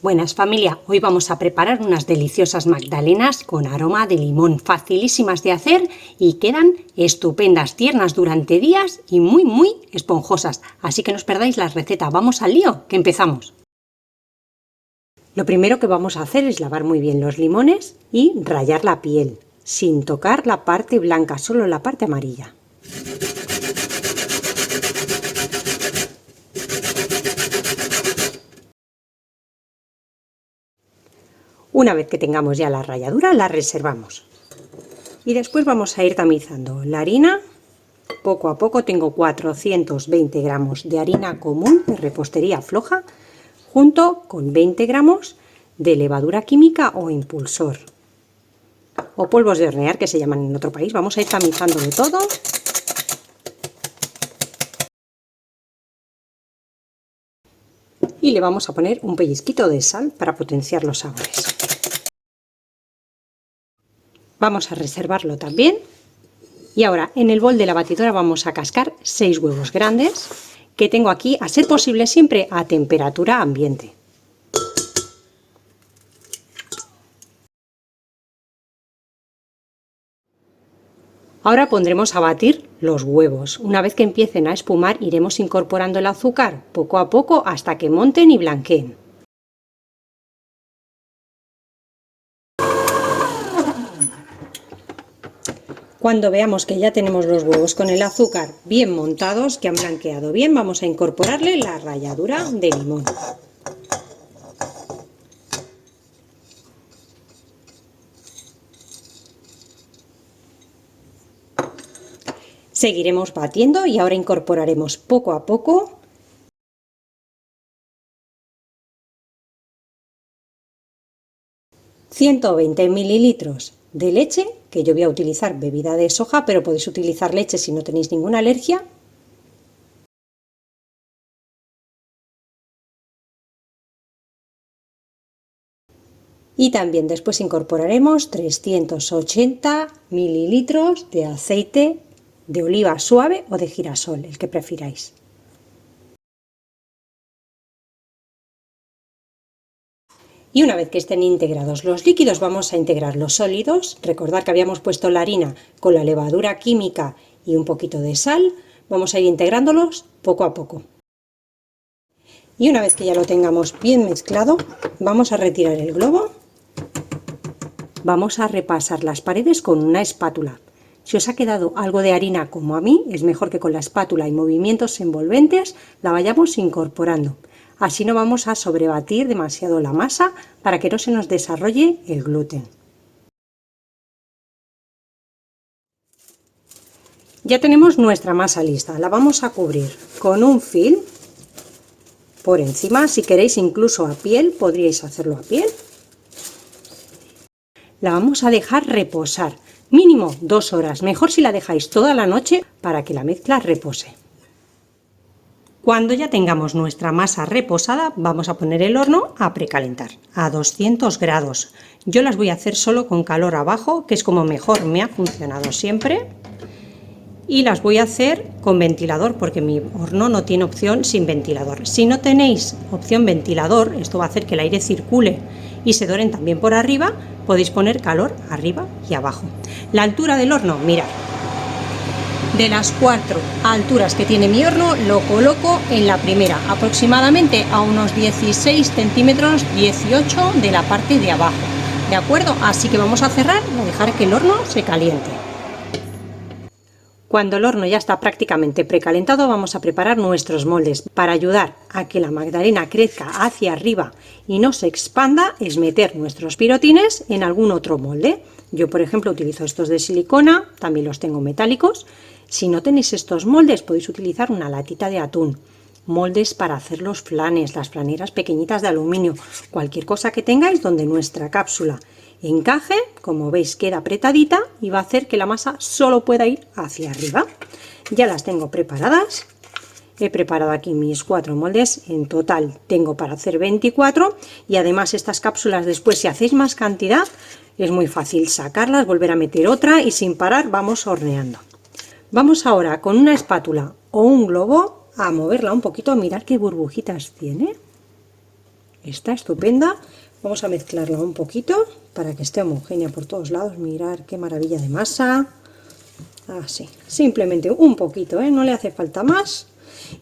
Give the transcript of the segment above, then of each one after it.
Buenas familia, hoy vamos a preparar unas deliciosas magdalenas con aroma de limón, facilísimas de hacer y quedan estupendas, tiernas durante días y muy esponjosas. Así que no os perdáis la receta. Vamos al lío, que empezamos. Lo primero que vamos a hacer es lavar muy bien los limones y rallar la piel, sin tocar la parte blanca, solo la parte amarilla. Una vez que tengamos ya la ralladura, la reservamos. Y después vamos a ir tamizando la harina. Poco a poco tengo 420 gramos de harina común de repostería floja, junto con 20 gramos de levadura química o impulsor, o polvos de hornear, que se llaman en otro país. Vamos a ir tamizando de todo. Y le vamos a poner un pellizquito de sal para potenciar los sabores. Vamos a reservarlo también. Y ahora en el bol de la batidora vamos a cascar 6 huevos grandes que tengo aquí, a ser posible siempre a temperatura ambiente. Ahora pondremos a batir los huevos. Una vez que empiecen a espumar, iremos incorporando el azúcar poco a poco hasta que monten y blanqueen. Cuando veamos que ya tenemos los huevos con el azúcar bien montados, que han blanqueado bien, vamos a incorporarle la ralladura de limón. Seguiremos batiendo y ahora incorporaremos poco a poco ...120 mililitros de leche, que yo voy a utilizar bebida de soja, pero podéis utilizar leche si no tenéis ninguna alergia. Y también después incorporaremos 380 mililitros de aceite de oliva suave o de girasol, el que prefiráis. Y una vez que estén integrados los líquidos, vamos a integrar los sólidos. Recordad que habíamos puesto la harina con la levadura química y un poquito de sal. Vamos a ir integrándolos poco a poco. Y una vez que ya lo tengamos bien mezclado, vamos a retirar el globo. Vamos a repasar las paredes con una espátula. Si os ha quedado algo de harina como a mí, es mejor que con la espátula y movimientos envolventes la vayamos incorporando. Así no vamos a sobrebatir demasiado la masa para que no se nos desarrolle el gluten. Ya tenemos nuestra masa lista. La vamos a cubrir con un film por encima. Si queréis incluso a piel, podríais hacerlo a piel. La vamos a dejar reposar, mínimo 2 horas. Mejor si la dejáis toda la noche para que la mezcla repose. Cuando ya tengamos nuestra masa reposada, vamos a poner el horno a precalentar a 200 grados. Yo las voy a hacer solo con calor abajo, que es como mejor me ha funcionado siempre. Y las voy a hacer con ventilador, porque mi horno no tiene opción sin ventilador. Si no tenéis opción ventilador, esto va a hacer que el aire circule y se doren también por arriba, podéis poner calor arriba y abajo. La altura del horno, mirad. De las 4 alturas que tiene mi horno, lo coloco en la primera, aproximadamente a unos 16 centímetros, 18 de la parte de abajo. ¿De acuerdo? Así que vamos a cerrar y a dejar que el horno se caliente. Cuando el horno ya está prácticamente precalentado, vamos a preparar nuestros moldes. Para ayudar a que la magdalena crezca hacia arriba y no se expanda, es meter nuestros pirotines en algún otro molde. Yo, por ejemplo, utilizo estos de silicona, también los tengo metálicos. Si no tenéis estos moldes, podéis utilizar una latita de atún, moldes para hacer los flanes, las flaneras pequeñitas de aluminio, cualquier cosa que tengáis donde nuestra cápsula encaje. Como veis, queda apretadita y va a hacer que la masa solo pueda ir hacia arriba. Ya las tengo preparadas. He preparado aquí mis 4 moldes, en total tengo para hacer 24, y además estas cápsulas después, si hacéis más cantidad, es muy fácil sacarlas, volver a meter otra y sin parar vamos horneando. Vamos ahora con una espátula o un globo a moverla un poquito. Mirad qué burbujitas tiene. está estupenda. Vamos a mezclarla un poquito para que esté homogénea por todos lados. Mirad qué maravilla de masa. Así, simplemente un poquito, no le hace falta más.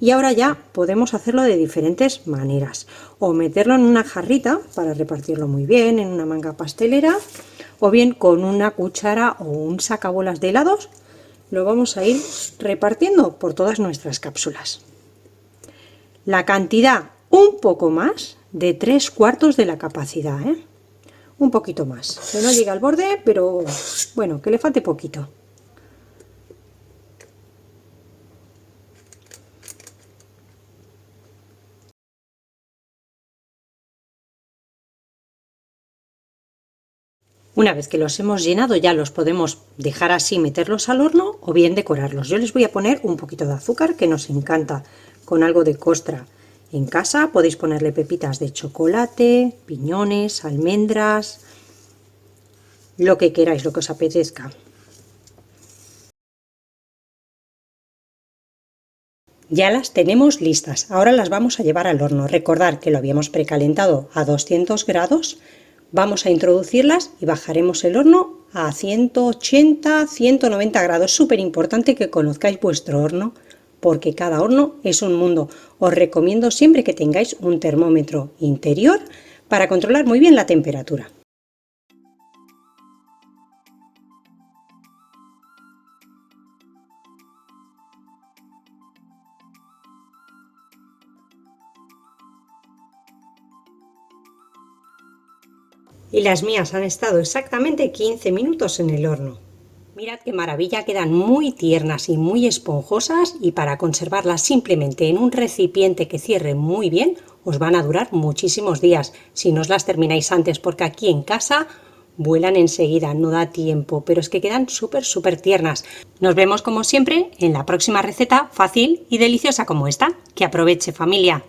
Y ahora ya podemos hacerlo de diferentes maneras, o meterlo en una jarrita para repartirlo muy bien, en una manga pastelera, o bien con una cuchara o un sacabolas de helados lo vamos a ir repartiendo por todas nuestras cápsulas. La cantidad un poco más de 3/4 de la capacidad, un poquito más, que no llegue al borde, pero bueno, que le falte poquito. Una vez que los hemos llenado ya los podemos dejar así, meterlos al horno o bien decorarlos. Yo les voy a poner un poquito de azúcar que nos encanta con algo de costra. En casa podéis ponerle pepitas de chocolate, piñones, almendras, lo que queráis, lo que os apetezca. Ya las tenemos listas, ahora las vamos a llevar al horno. Recordad que lo habíamos precalentado a 200 grados. Vamos a introducirlas y bajaremos el horno a 180, 190 grados. Súper importante que conozcáis vuestro horno, porque cada horno es un mundo. Os recomiendo siempre que tengáis un termómetro interior para controlar muy bien la temperatura. Y las mías han estado exactamente 15 minutos en el horno. Mirad qué maravilla, quedan muy tiernas y muy esponjosas, y para conservarlas simplemente en un recipiente que cierre muy bien os van a durar muchísimos días si no os las termináis antes, porque aquí en casa vuelan enseguida, no da tiempo, pero es que quedan súper tiernas. Nos vemos como siempre en la próxima receta fácil y deliciosa como esta. Que aproveche, familia.